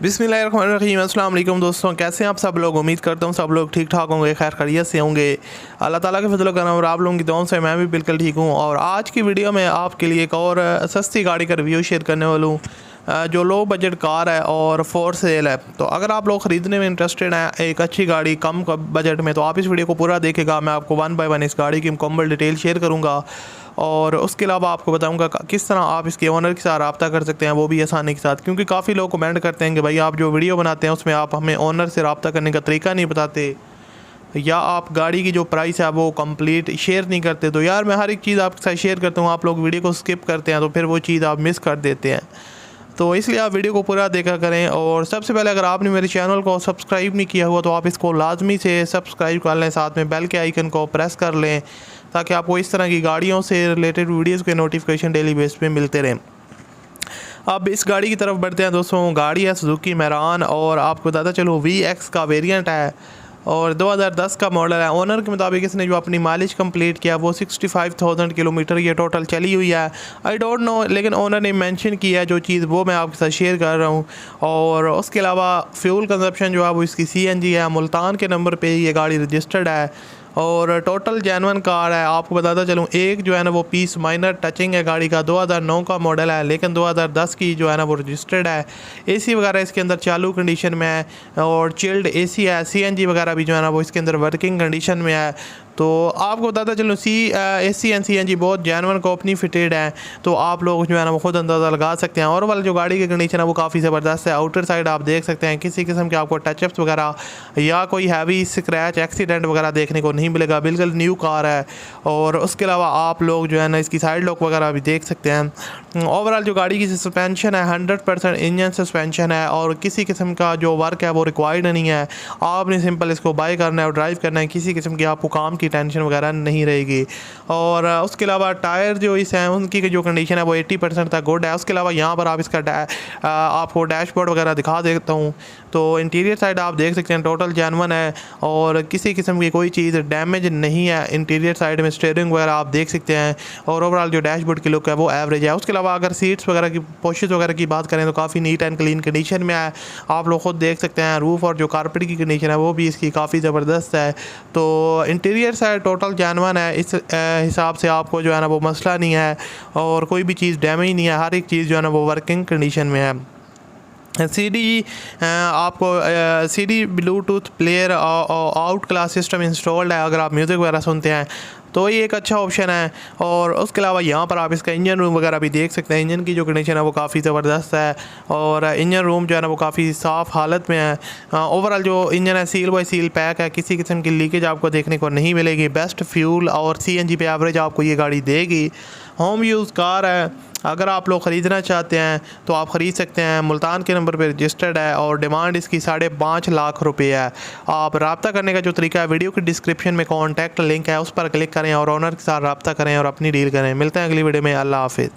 बिस्मिल्लाहिर्रहमानिर्रहीम। अस्सलाम वालेकुम दोस्तों, कैसे हैं आप सब लोग। उम्मीद करता हूँ सब लोग ठीक ठाक होंगे, खैर खैरियत से होंगे। अल्लाह ताला के फजल करम और आप लोगों की दुआओं से मैं भी बिल्कुल ठीक हूँ। और आज की वीडियो में आपके लिए एक और सस्ती गाड़ी का रिव्यू शेयर करने वाला हूँ, जो लो बजट कार है और फॉर सेल है। तो अगर आप लोग ख़रीदने में इंटरेस्टेड हैं एक अच्छी गाड़ी कम बजट में, तो आप इस वीडियो को पूरा देखेगा। मैं आपको 1 बाय 1 इस गाड़ी की मुकम्मल डिटेल शेयर करूँगा और उसके अलावा आपको बताऊंगा किस तरह आप इसके ओनर के साथ रब्ता कर सकते हैं, वो भी आसानी के साथ। क्योंकि काफ़ी लोग कमेंट करते हैं कि भाई आप जो वीडियो बनाते हैं उसमें आप हमें ओनर से रब्ता करने का तरीका नहीं बताते, या आप गाड़ी की जो प्राइस है वो कंप्लीट शेयर नहीं करते। तो यार मैं हर एक चीज़ आपके साथ शेयर करता हूँ, आप लोग वीडियो को स्किप करते हैं तो फिर वो चीज़ आप मिस कर देते हैं। तो इसलिए आप वीडियो को पूरा देखा करें। और सबसे पहले अगर आपने मेरे चैनल को सब्सक्राइब नहीं किया हुआ तो आप इसको लाजमी से सब्सक्राइब कर लें, साथ में बेल के आइकन को प्रेस कर लें ताकि आपको इस तरह की गाड़ियों से रिलेटेड वीडियोस के नोटिफिकेशन डेली बेस पे मिलते रहें। अब इस गाड़ी की तरफ बढ़ते हैं दोस्तों। गाड़ी है सुजुकी मैरान और आपको बताता चलो VX का वेरिएंट है और 2010 का मॉडल है। ओनर के मुताबिक इसने जो अपनी माइलेज कंप्लीट किया वो 65,000 किलोमीटर ये टोटल चली हुई है। आई डोंट नो, लेकिन ओनर ने मेंशन किया है जो चीज़ वो मैं आपके साथ शेयर कर रहा हूँ। और उसके अलावा फ्यूल कंजप्शन जो है वो इसकी CNG है। मुल्तान के नंबर पे ये गाड़ी रजिस्टर्ड है और टोटल जेन्युइन कार है। आपको बताता चलूँ, एक जो है ना वो पीस माइनर टचिंग है गाड़ी का। 2009 का मॉडल है लेकिन 2010 की जो है ना वो रजिस्टर्ड है। AC वगैरह इसके अंदर चालू कंडीशन में है और चिल्ड AC है। CNG वगैरह भी जो है ना वो इसके अंदर वर्किंग कंडीशन में है। तो आपको बताता चलूँ AC एंड CNG बहुत जेन्युइन कंपनी फिटेड है, तो आप लोग जो है ना वो खुद अंदाज़ा लगा सकते हैं। और वाला जो गाड़ी की कंडीशन है वो काफ़ी ज़बरदस्त है। आउटर साइड आप देख सकते हैं किसी किस्म के आपको टचअप्स वगैरह या कोई हैवी स्क्रैच एक्सीडेंट वगैरह देखने को नहीं मिलेगा, बिल्कुल न्यू कार है। और उसके अलावा आप लोग जो है ना इसकी साइड लॉक वगैरह भी देख सकते हैं। ओवरऑल जो गाड़ी की सस्पेंशन है 100% इंजन सस्पेंशन है और किसी किस्म का जो वर्क है वो रिक्वायर्ड नहीं है। आपने सिंपल इसको बाय करना है और ड्राइव करना है, किसी किस्म की आपको काम की टेंशन वगैरह नहीं रहेगी। और उसके अलावा टायर जो इस हैं उनकी जो कंडीशन है वो 80% तक गुड है। उसके अलावा यहाँ पर आप इसका आपको डैशबोर्ड वगैरह दिखा देता हूँ। तो इंटीरियर साइड आप देख सकते हैं टोटल जेन्युइन है और किसी किस्म की कोई चीज़ डैमेज नहीं है। इंटीरियर साइड में स्टीयरिंग वगैरह आप देख सकते हैं और ओवरऑल जो डैशबोर्ड की लुक है वो एवरेज है। उसके अलावा अगर सीट्स वगैरह की पोशिश वगैरह की बात करें तो काफ़ी नीट एंड क्लीन कंडीशन में है, आप लोग खुद देख सकते हैं। रूफ़ और जो कारपेट की कंडीशन है वो भी इसकी काफ़ी ज़बरदस्त है। तो इंटीरियर साइड टोटल जेन्युइन है, इस हिसाब से आपको जो है ना वो मसला नहीं है और कोई भी चीज़ डैमेज नहीं है। हर एक चीज़ जो है ना वो वर्किंग कंडीशन में है। CD आपको CD Bluetooth player out class system installed है। अगर आप म्यूज़िक वगैरह सुनते हैं तो ये एक अच्छा ऑप्शन है। और उसके अलावा यहाँ पर आप इसका इंजन रूम वगैरह भी देख सकते हैं। इंजन की जो कंडीशन है वो काफ़ी ज़बरदस्त है और इंजन रूम जो है ना वो काफ़ी साफ़ हालत में है। ओवरऑल जो इंजन है सील बाय सील पैक है, किसी किस्म की लीकेज आपको देखने को नहीं मिलेगी। बेस्ट फ्यूल और CNG पे एवरेज आपको ये गाड़ी देगी। होम यूज़ कार है, अगर आप लोग ख़रीदना चाहते हैं तो आप ख़रीद सकते हैं। मुल्तान के नंबर पे रजिस्टर्ड है और डिमांड इसकी 5.5 लाख रुपये है। आप रब्ता करने का जो तरीका है वीडियो की डिस्क्रिप्शन में कॉन्टैक्ट लिंक है, उस पर क्लिक करें और ओनर के साथ रब्ता करें और अपनी डील करें। मिलते हैं अगली वीडियो में। अल्लाह हाफिज़।